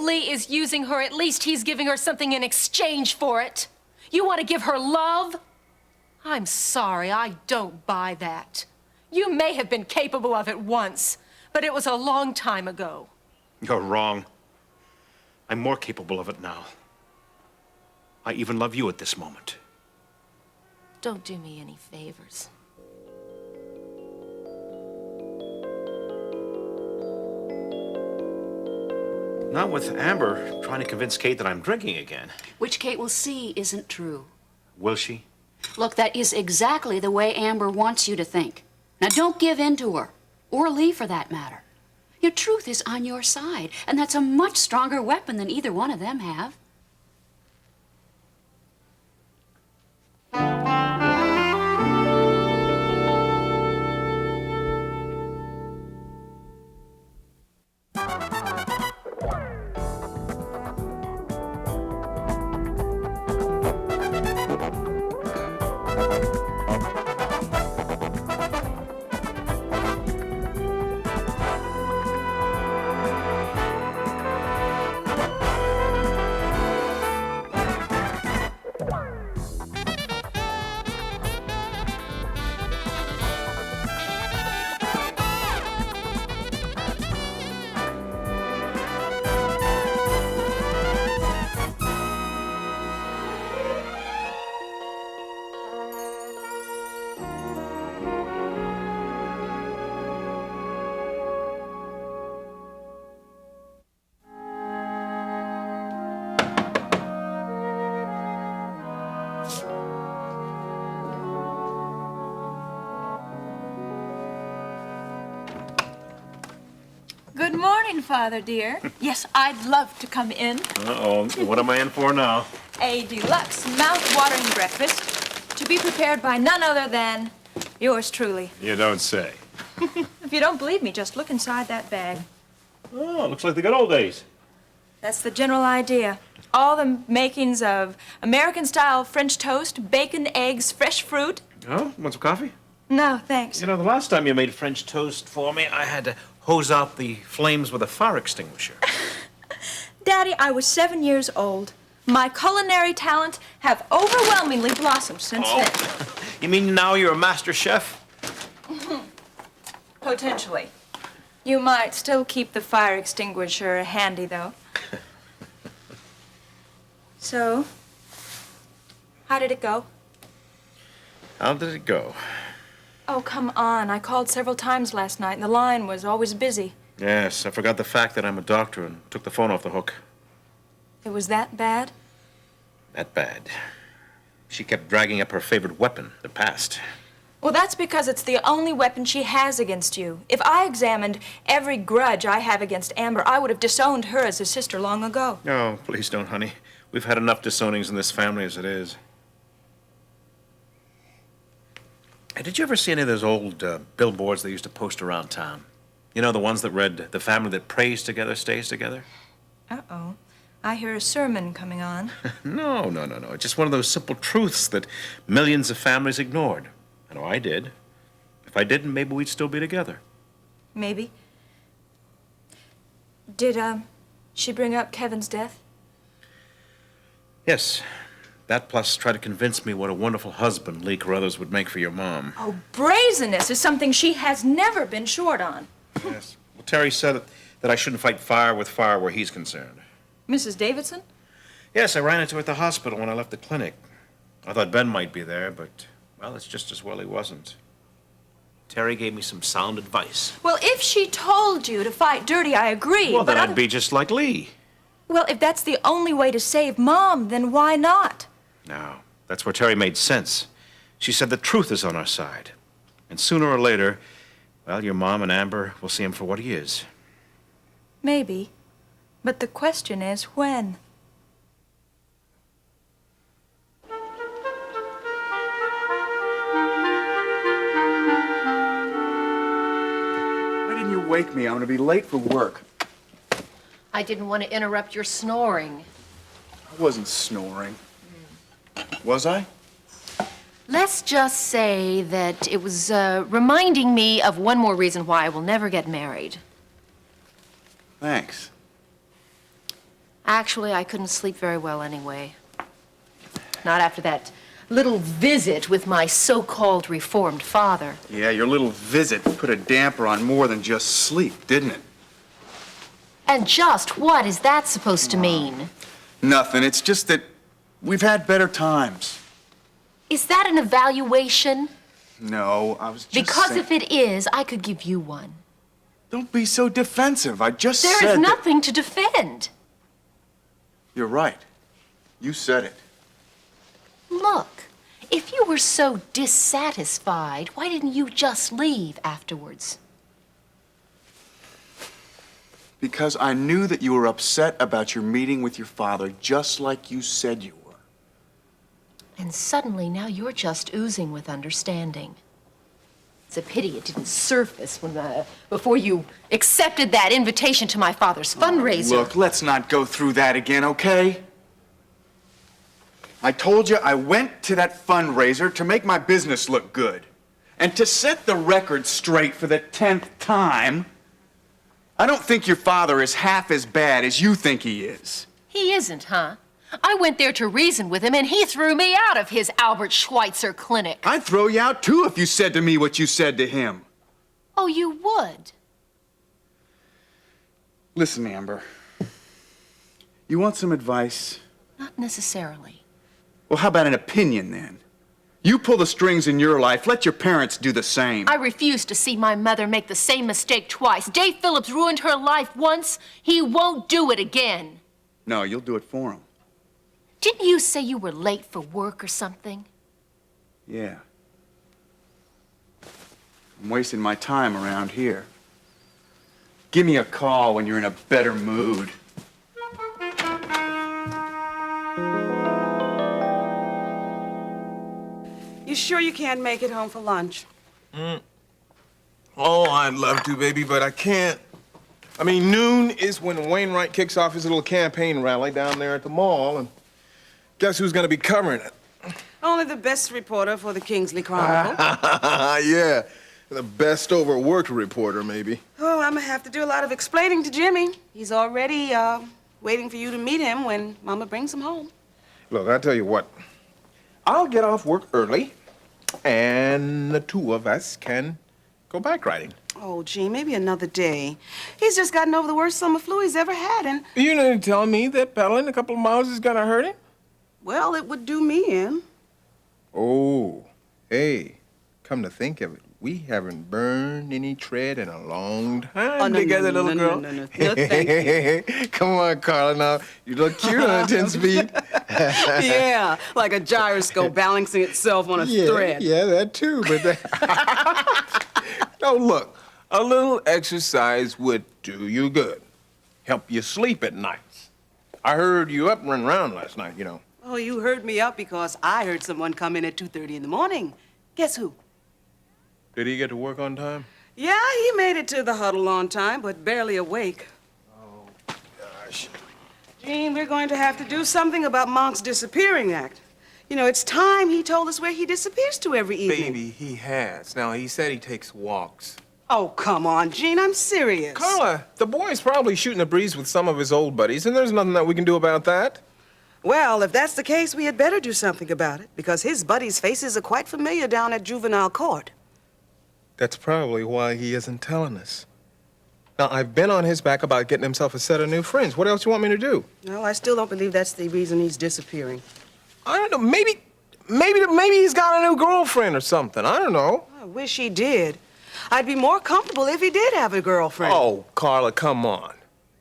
Lee is using her, at least he's giving her something in exchange for it. You want to give her love? I'm sorry, I don't buy that. You may have been capable of it once, but it was a long time ago. You're wrong. I'm more capable of it now. I even love you at this moment. Don't do me any favors. Not with Amber trying to convince Kate that I'm drinking again. Which Kate will see isn't true. Will she? Look, that is exactly the way Amber wants you to think. Now, don't give in to her, or Lee for that matter. Your truth is on your side, and that's a much stronger weapon than either one of them have. Good morning, Father dear. Yes, I'd love to come in. Uh-oh. What am I in for now? A deluxe, mouth-watering breakfast to be prepared by none other than yours truly. You don't say. If you don't believe me, just look inside that bag. Oh, looks like the good old days. That's the general idea. All the makings of American-style French toast, bacon, eggs, fresh fruit. Oh, want some coffee? No, thanks. You know, the last time you made French toast for me, I had to hose out the flames with a fire extinguisher. Daddy, I was 7 years old. My culinary talent have overwhelmingly blossomed since then. You mean now you're a master chef? Potentially. You might still keep the fire extinguisher handy, though. So, how did it go? How did it go? Oh, come on. I called several times last night, and the line was always busy. Yes, I forgot the fact that I'm a doctor and took the phone off the hook. It was that bad? That bad. She kept dragging up her favorite weapon, the past. Well, that's because it's the only weapon she has against you. If I examined every grudge I have against Amber, I would have disowned her as a sister long ago. No, please don't, honey. We've had enough disownings in this family as it is. Hey, did you ever see any of those old billboards they used to post around town? You know, the ones that read, "The family that prays together stays together"? Uh-oh. I hear a sermon coming on. No. It's just one of those simple truths that millions of families ignored. I know I did. If I didn't, maybe we'd still be together. Maybe. Did, she bring up Kevin's death? Yes. That plus try to convince me what a wonderful husband Lee Carruthers would make for your mom. Oh, brazenness is something she has never been short on. Yes. Well, Terry said that I shouldn't fight fire with fire where he's concerned. Mrs. Davidson? Yes, I ran into her at the hospital when I left the clinic. I thought Ben might be there, but, well, it's just as well he wasn't. Terry gave me some sound advice. Well, if she told you to fight dirty, I agree. Well, then I'd be just like Lee. Well, if that's the only way to save Mom, then why not? No, that's where Terry made sense. She said the truth is on our side. And sooner or later, well, your mom and Amber will see him for what he is. Maybe. But the question is, when? Why didn't you wake me? I'm going to be late for work. I didn't want to interrupt your snoring. I wasn't snoring. Was I? Let's just say that it was reminding me of one more reason why I will never get married. Thanks. Actually, I couldn't sleep very well anyway. Not after that little visit with my so-called reformed father. Yeah, your little visit put a damper on more than just sleep, didn't it? And just what is that supposed to mean? Nothing. It's just that we've had better times. Is that an evaluation? No, I was just Because saying... if it is, I could give you one. Don't be so defensive. I just said There is that- nothing to defend. You're right. You said it. Look, if you were so dissatisfied, why didn't you just leave afterwards? Because I knew that you were upset about your meeting with your father, just like you said you were. And suddenly now you're just oozing with understanding. It's a pity it didn't surface before you accepted that invitation to my father's fundraiser. Look, let's not go through that again, okay? I told you I went to that fundraiser to make my business look good. And to set the record straight for the 10th time, I don't think your father is half as bad as you think he is. He isn't, huh? I went there to reason with him, and he threw me out of his Albert Schweitzer clinic. I'd throw you out, too, if you said to me what you said to him. Oh, you would? Listen, Amber. You want some advice? Not necessarily. Well, how about an opinion, then? You pull the strings in your life. Let your parents do the same. I refuse to see my mother make the same mistake twice. Dave Phillips ruined her life once. He won't do it again. No, you'll do it for him. Didn't you say you were late for work or something? Yeah. I'm wasting my time around here. Give me a call when you're in a better mood. You sure you can't make it home for lunch? Oh, I'd love to, baby, but I can't. I mean, noon is when Wainwright kicks off his little campaign rally down there at the mall, and guess who's gonna be covering it? Only the best reporter for the Kingsley Chronicle. Yeah, the best overworked reporter, maybe. Oh, I'm gonna have to do a lot of explaining to Jimmy. He's already waiting for you to meet him when Mama brings him home. Look, I'll tell you what. I'll get off work early, and the two of us can go bike riding. Oh, gee, maybe another day. He's just gotten over the worst summer flu he's ever had, and... You didn't tell me that pedaling a couple of miles is gonna hurt him? Well, it would do me in. Oh, hey, come to think of it, we haven't burned any tread in a long time Oh, no, together, no, little no, girl. no, thank you. Come on, Carla, now. You look cute on 10 speed. Yeah, like a gyroscope balancing itself on a thread. Yeah, that too, but... No, look, a little exercise would do you good. Help you sleep at nights. I heard you up and running around last night, you know. Oh, you heard me up because I heard someone come in at 2:30 in the morning. Guess who? Did he get to work on time? Yeah, he made it to the huddle on time, but barely awake. Oh, gosh. Jeanne, we're going to have to do something about Monk's disappearing act. You know, it's time he told us where he disappears to every evening. Baby, he has. Now, he said he takes walks. Oh, come on, Jeanne, I'm serious. Carla, the boy's probably shooting a breeze with some of his old buddies, and there's nothing that we can do about that. Well, if that's the case, we had better do something about it, because his buddies' faces are quite familiar down at juvenile court. That's probably why he isn't telling us. Now, I've been on his back about getting himself a set of new friends. What else you want me to do? No, I still don't believe that's the reason he's disappearing. I don't know. Maybe he's got a new girlfriend or something. I don't know. I wish he did. I'd be more comfortable if he did have a girlfriend. Oh, Carla, come on.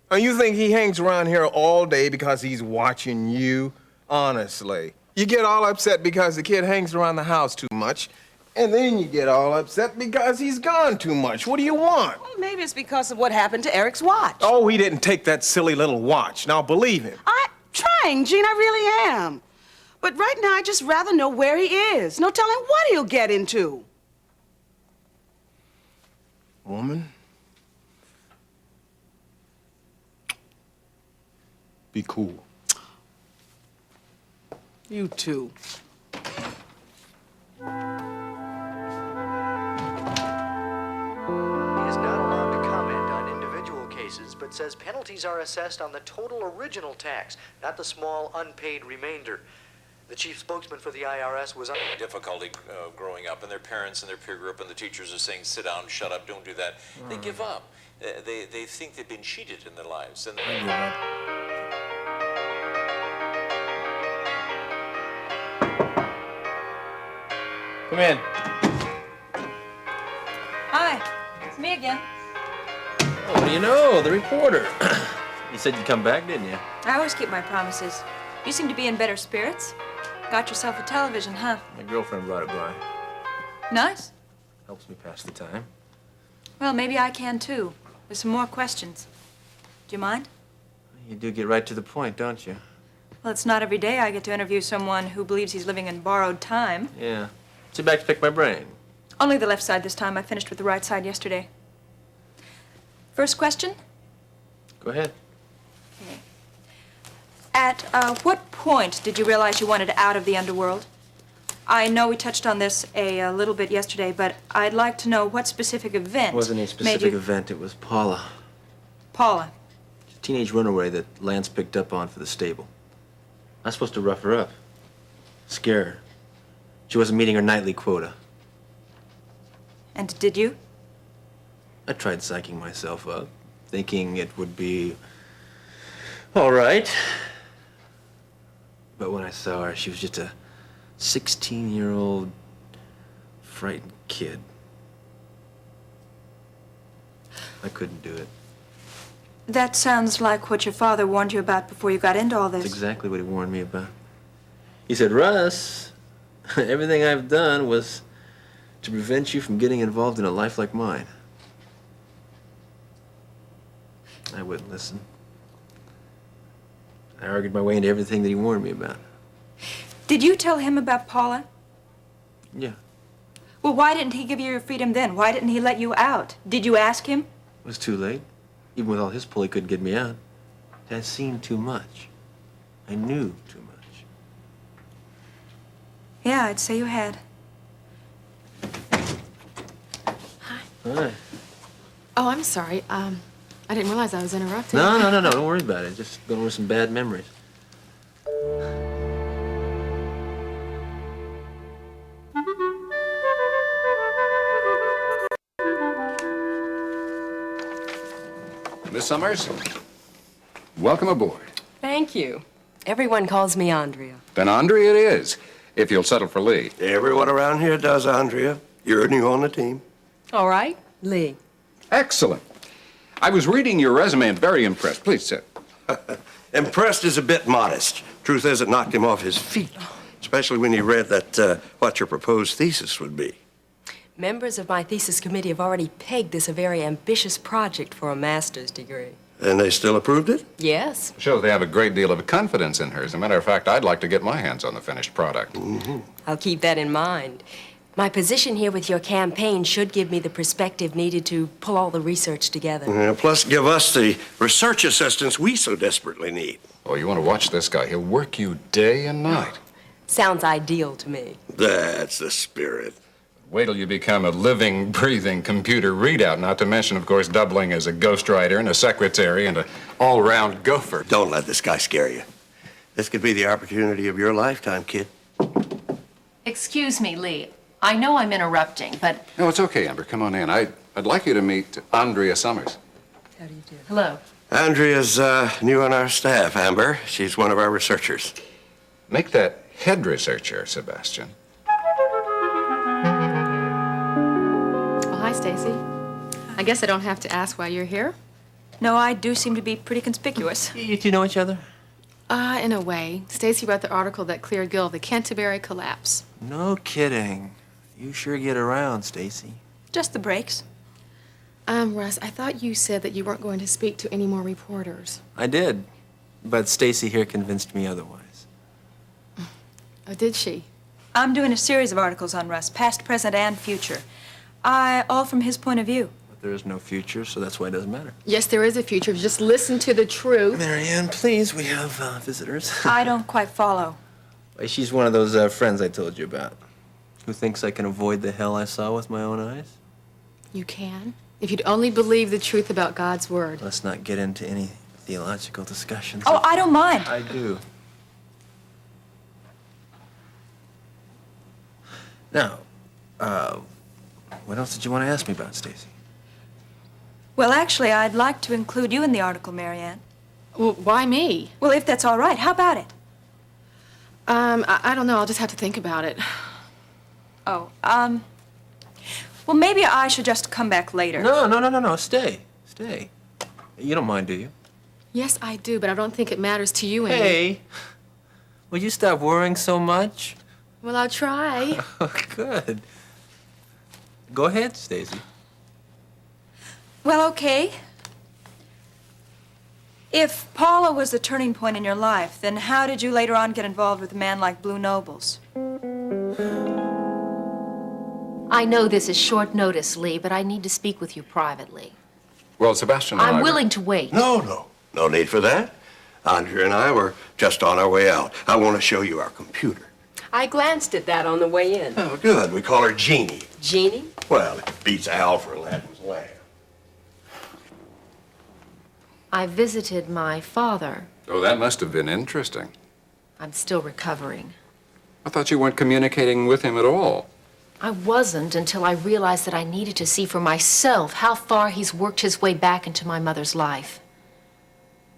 Now, you think he hangs around here all day because he's watching you? Honestly. You get all upset because the kid hangs around the house too much, and then you get all upset because he's gone too much. What do you want? Well, maybe it's because of what happened to Eric's watch. Oh, he didn't take that silly little watch. Now, believe him. I'm trying, Jeanne, I really am. But right now, I'd just rather know where he is. No telling what he'll get into. Woman, be cool. You too. It is not allowed to comment on individual cases but says penalties are assessed on the total original tax, not the small unpaid remainder. The chief spokesman for the IRS was difficulty growing up, and their parents and their peer group and the teachers are saying, sit down, shut up, don't do that. They give up. They think they've been cheated in their lives. And Come in. Hi, it's me again. Oh, what do you know? The reporter. You said you'd come back, didn't you? I always keep my promises. You seem to be in better spirits. Got yourself a television, huh? My girlfriend brought it by. Nice. Helps me pass the time. Well, maybe I can too. There's some more questions. Do you mind? You do get right to the point, don't you? Well, it's not every day I get to interview someone who believes he's living in borrowed time. Yeah. Sit back to pick my brain. Only the left side this time. I finished with the right side yesterday. First question? Go ahead. Okay. At what point did you realize you wanted out of the underworld? I know we touched on this a little bit yesterday, but I'd like to know what specific event It wasn't a specific event, it was Paula. Paula. A teenage runaway that Lance picked up on for the stable. I was supposed to rough her up. Scare her. She wasn't meeting her nightly quota. And did you? I tried psyching myself up, thinking it would be all right. But when I saw her, she was just a 16-year-old frightened kid. I couldn't do it. That sounds like what your father warned you about before you got into all this. That's exactly what he warned me about. He said, Russ, everything I've done was to prevent you from getting involved in a life like mine. I wouldn't listen. I argued my way into everything that he warned me about. Did you tell him about Paula? Yeah. Well, why didn't he give you your freedom then? Why didn't he let you out? Did you ask him? It was too late. Even with all his pull, he couldn't get me out. I'd seen too much. I knew too much. Yeah, I'd say you had. Hi. Oh, I'm sorry. I didn't realize I was interrupting. No. Don't worry about it. Just going over some bad memories. Miss Summers, welcome aboard. Thank you. Everyone calls me Andrea. Then Andrea it is, if you'll settle for Lee. Everyone around here does, Andrea. You're new on the team. All right, Lee. Excellent. I was reading your resume and very impressed. Please sit. Impressed is a bit modest. Truth is, it knocked him off his feet, especially when he read that what your proposed thesis would be. Members of my thesis committee have already pegged this a very ambitious project for a master's degree. And they still approved it? Yes. Shows they have a great deal of confidence in her. As a matter of fact, I'd like to get my hands on the finished product. Mm-hmm. I'll keep that in mind. My position here with your campaign should give me the perspective needed to pull all the research together. Yeah, plus give us the research assistance we so desperately need. Oh, you want to watch this guy. He'll work you day and night. Sounds ideal to me. That's the spirit. Wait till you become a living, breathing computer readout, not to mention, of course, doubling as a ghostwriter and a secretary and an all-round gopher. Don't let this guy scare you. This could be the opportunity of your lifetime, kid. Excuse me, Lee. I know I'm interrupting, but... No, it's okay, Amber. Come on in. I'd like you to meet Andrea Summers. How do you do? Hello. Andrea's new on our staff, Amber. She's one of our researchers. Make that head researcher, Sebastian. Hi, Stacy. I guess I don't have to ask why you're here. No, I do seem to be pretty conspicuous. You two know each other? In a way. Stacy wrote the article that cleared Gil of the Canterbury collapse. No kidding. You sure get around, Stacy. Just the breaks. Russ, I thought you said that you weren't going to speak to any more reporters. I did, but Stacy here convinced me otherwise. Oh, did she? I'm doing a series of articles on Russ, past, present, and future. All from his point of view. But there is no future, so that's why it doesn't matter. Yes, there is a future. Just listen to the truth. Marianne, please, we have visitors. I don't quite follow. She's one of those friends I told you about, who thinks I can avoid the hell I saw with my own eyes. You can? If you'd only believe the truth about God's word. Let's not get into any theological discussions. Oh, I don't mind. I do. Now, what else did you want to ask me about, Stacy? Well, actually, I'd like to include you in the article, Marianne. Well, why me? Well, if that's all right, how about it? I don't know. I'll just have to think about it. Oh, well, maybe I should just come back later. No. Stay. You don't mind, do you? Yes, I do, but I don't think it matters to you any. Hey, will you stop worrying so much? Well, I'll try. Good. Go ahead, Stacy. Well, okay. If Paula was the turning point in your life, then how did you later on get involved with a man like Blue Nobles? I know this is short notice, Lee, but I need to speak with you privately. Well, Sebastian and I I'm were- willing to wait. No need for that. Andrea and I were just on our way out. I want to show you our computer. I glanced at that on the way in. Oh, good. We call her Jeanne. Jeannie? Well, it beats Al for Aladdin's lamp. I visited my father. Oh, that must have been interesting. I'm still recovering. I thought you weren't communicating with him at all. I wasn't until I realized that I needed to see for myself how far he's worked his way back into my mother's life.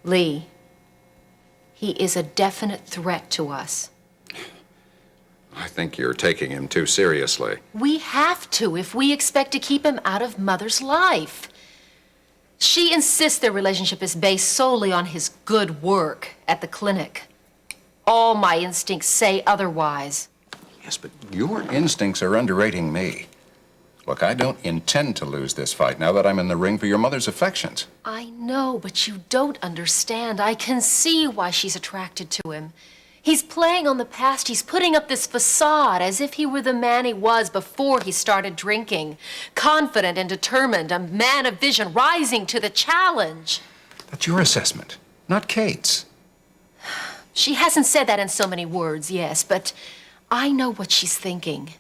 Lee, he is a definite threat to us. I think you're taking him too seriously. We have to if we expect to keep him out of Mother's life. She insists their relationship is based solely on his good work at the clinic. All my instincts say otherwise. Yes, but your instincts are underrating me. Look, I don't intend to lose this fight now that I'm in the ring for your mother's affections. I know, but you don't understand. I can see why she's attracted to him. He's playing on the past. He's putting up this facade as if he were the man he was before he started drinking. Confident and determined, a man of vision, rising to the challenge. That's your assessment, not Kate's. She hasn't said that in so many words, yes, but I know what she's thinking.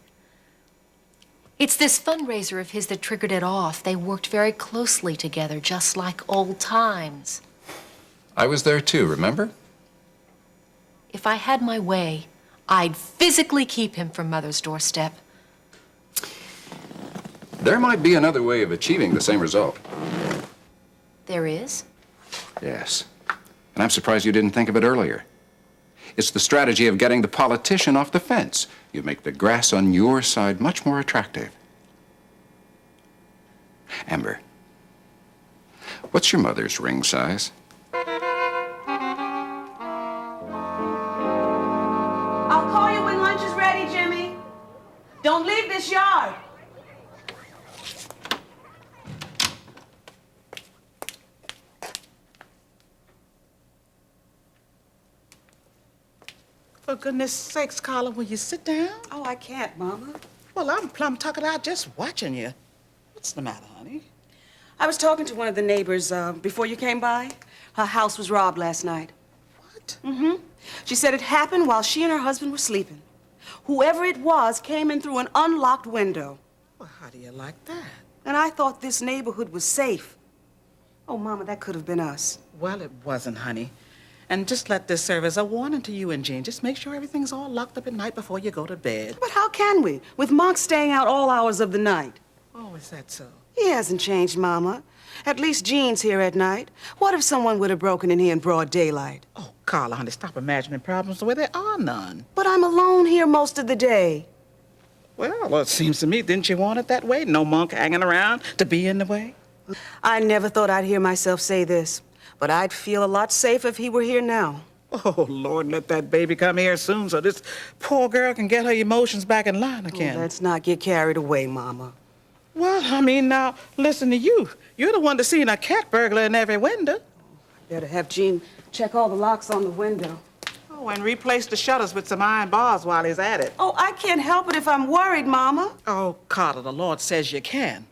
It's this fundraiser of his that triggered it off. They worked very closely together, just like old times. I was there too, remember? If I had my way, I'd physically keep him from Mother's doorstep. There might be another way of achieving the same result. There is? Yes. And I'm surprised you didn't think of it earlier. It's the strategy of getting the politician off the fence. You make the grass on your side much more attractive. Amber, what's your mother's ring size? I'll call you when lunch is ready, Jimmy. Don't leave this yard. For goodness sakes, Carla, will you sit down? Oh, I can't, Mama. Well, I'm plumb tuckered out just watching you. What's the matter, honey? I was talking to one of the neighbors before you came by. Her house was robbed last night. What? Mm-hmm. She said it happened while she and her husband were sleeping. Whoever it was came in through an unlocked window. Well, how do you like that? And I thought this neighborhood was safe. Oh, Mama, that could have been us. Well, it wasn't, honey. And just let this serve as a warning to you and Jeanne. Just make sure everything's all locked up at night before you go to bed. But how can we, with Monk staying out all hours of the night? Oh, is that so? He hasn't changed, Mama. At least Jean's here at night. What if someone would have broken in here in broad daylight? Oh, Carla, honey, stop imagining problems where there are none. But I'm alone here most of the day. Well, it seems to me, didn't you want it that way? No Monk hanging around to be in the way? I never thought I'd hear myself say this, but I'd feel a lot safer if he were here now. Oh, Lord, let that baby come here soon so this poor girl can get her emotions back in line again. Oh, let's not get carried away, Mama. Well, I mean, now, listen to you. You're the one that's seen a cat burglar in every window. Better have Jeanne check all the locks on the window. Oh, and replace the shutters with some iron bars while he's at it. Oh, I can't help it if I'm worried, Mama. Oh, Carter, the Lord says you can.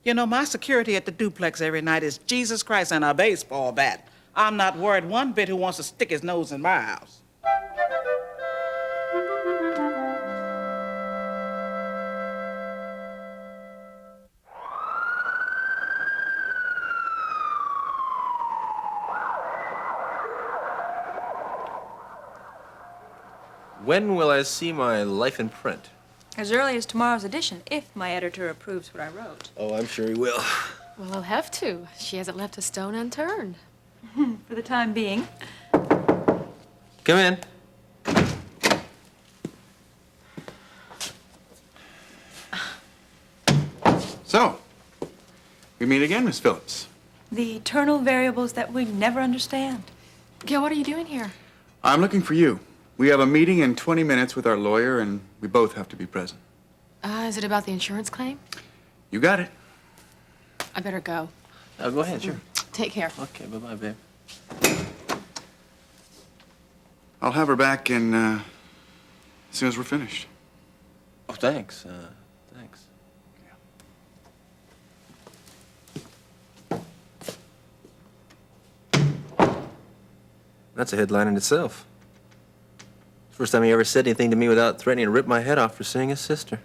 You know, my security at the duplex every night is Jesus Christ and a baseball bat. I'm not worried one bit who wants to stick his nose in my house. When will I see my life in print? As early as tomorrow's edition, if my editor approves what I wrote. Oh, I'm sure he will. Well, I'll have to. She hasn't left a stone unturned. For the time being. Come in. So, we meet again, Miss Phillips. The eternal variables that we never understand. Gil, what are you doing here? I'm looking for you. We have a meeting in 20 minutes with our lawyer, and we both have to be present. Is it about the insurance claim? You got it. I better go. Oh, go ahead, sure. Take care. Okay, bye-bye, babe. I'll have her back in, as soon as we're finished. Oh, thanks. Thanks. That's a headline in itself. First time he ever said anything to me without threatening to rip my head off for seeing his sister.